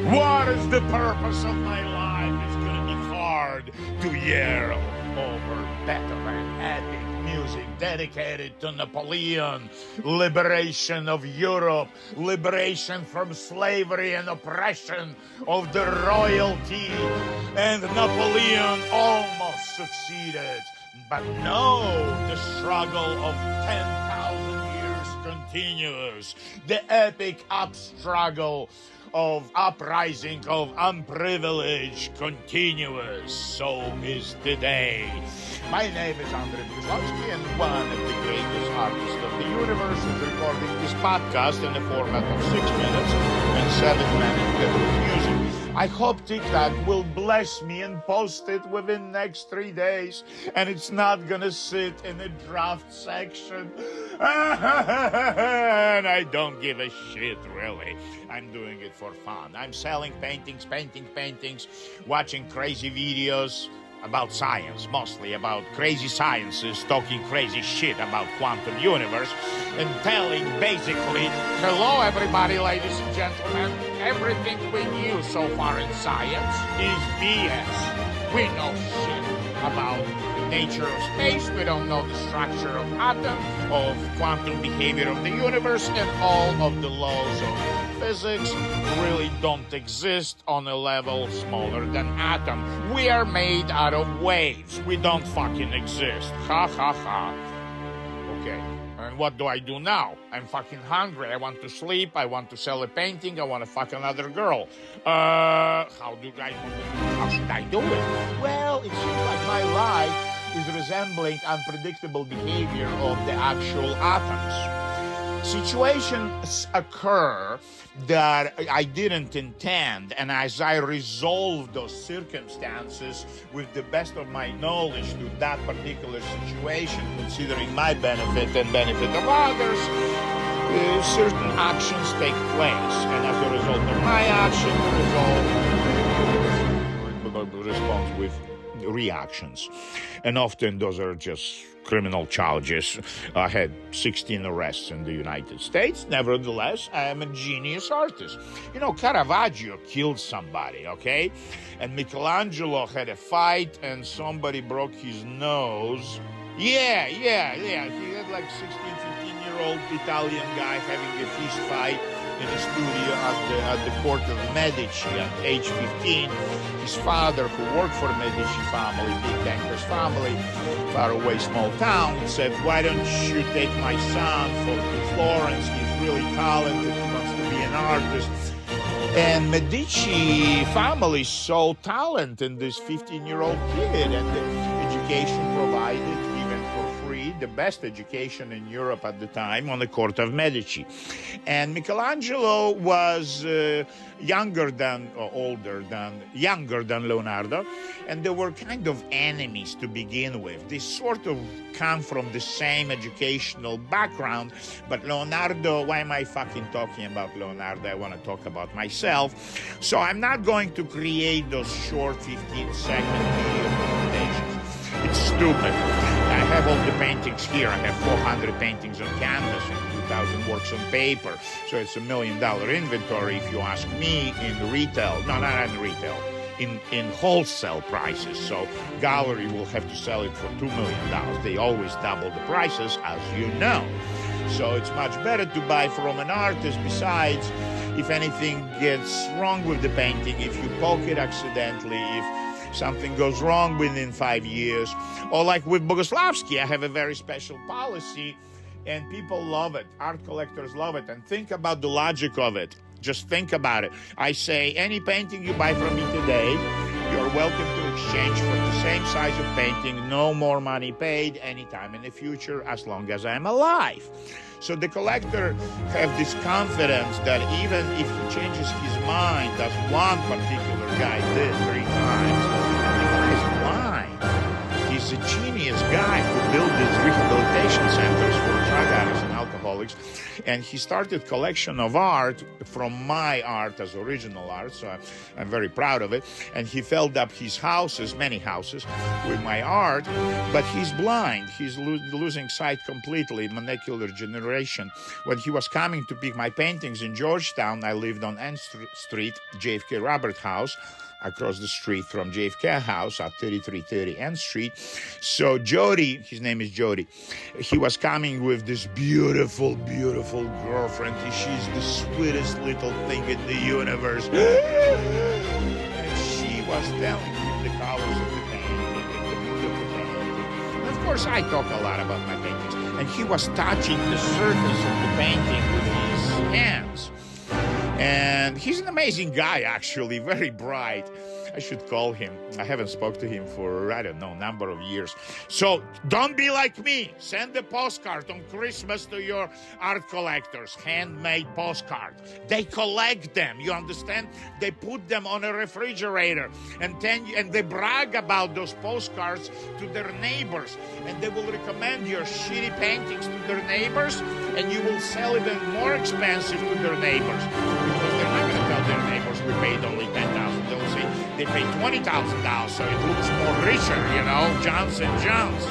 What is the purpose of my life? It's gonna be hard to yell over Beethoven epic music dedicated to Napoleon, liberation of Europe, liberation from slavery and oppression of the royalty, and Napoleon almost succeeded. But no, the struggle of 10,000 years continues. The epic struggle of uprising of unprivileged continuous. So is today. My name is Bogoslowsky, and one of the greatest artists of the universe is recording this podcast in the format of 6 minutes and 7-minute music. I hope TikTok will bless me and post it within next 3 days, and it's not gonna sit in the draft section. And I don't give a shit, really. I'm doing it for fun. I'm selling paintings, watching crazy videos about science, mostly about crazy sciences, talking crazy shit about quantum universe, and telling basically, hello everybody, ladies and gentlemen, everything we knew so far in science is BS. We know shit about the nature of space, we don't know the structure of atom, of quantum behavior of the universe, and all of the laws of physics really don't exist on a level smaller than atom. We are made out of waves. We don't fucking exist. Ha ha ha. Okay, and what do I do now? I'm fucking hungry. I want to sleep. I want to sell a painting. I want to fuck another girl. How should I do it? Well, it seems like my life is resembling unpredictable behavior of the actual atoms. Situations occur that I didn't intend, and as I resolve those circumstances with the best of my knowledge to that particular situation, considering my benefit and benefit of others, certain actions take place, and as a result of my action, the response with reactions, and often those are just criminal charges. I had 16 arrests in the United States. Nevertheless, I am a genius artist. You know, Caravaggio killed somebody, okay? And Michelangelo had a fight and somebody broke his nose. Yeah. He had like 16, 15-year-old Italian guy having a fist fight in a studio at the court of Medici at age 15. His father, who worked for Medici family, big banker's family, far away small town, said, why don't you take my son to Florence? He's really talented, he wants to be an artist. And Medici family saw talent in this 15-year-old kid, and the education provided, the best education in Europe at the time, on the court of Medici. And Michelangelo was younger than Leonardo, and they were kind of enemies to begin with. They sort of come from the same educational background, but Leonardo, why am I fucking talking about Leonardo? I want to talk about myself. So I'm not going to create those short 15-second video presentations. It's stupid. I have all the paintings here. I have 400 paintings on canvas and 2,000 works on paper. So it's $1 million inventory if you ask me in retail. No, not in retail. In wholesale prices. So gallery will have to sell it for $2 million. They always double the prices, as you know. So it's much better to buy from an artist. Besides, if anything gets wrong with the painting, if you poke it accidentally, if something goes wrong within 5 years, or like with Bogoslowsky, I have a very special policy, and people love it. Art collectors love it. And think about the logic of it. Just think about it. I say, any painting you buy from me today, you're welcome to exchange for the same size of painting, no more money paid anytime in the future, as long as I'm alive. So the collector have this confidence that even if he changes his mind, as one particular guy did 3 times, and the guy is blind. He's a genius guy who built these rehabilitation centers for drug addicts and alcoholics. And he started collection of art from my art as original art, so I'm very proud of it. And he filled up his houses, many houses, with my art, but he's blind. He's losing sight completely, macular degeneration. When he was coming to pick my paintings in Georgetown, I lived on N Street, JFK Robert House, across the street from JFK House at 3330 N Street. So Jody, his name is Jody, he was coming with this beautiful, beautiful girlfriend. She's the sweetest little thing in the universe. And she was telling him the colors of the painting, the mood of the painting. And of course, I talk a lot about my paintings. And he was touching the surface of the painting with his hands. And he's an amazing guy, actually, very bright. I should call him. I haven't spoke to him for, I don't know, number of years. So don't be like me. Send a postcard on Christmas to your art collectors, handmade postcard. They collect them, you understand? They put them on a refrigerator and they brag about those postcards to their neighbors. And they will recommend your shitty paintings to their neighbors, and you will sell it more expensive to their neighbors. Because they're not going to tell their neighbors we paid only $10,000. They'll say they paid $20,000, so it looks more richer, you know, Johnson Jones.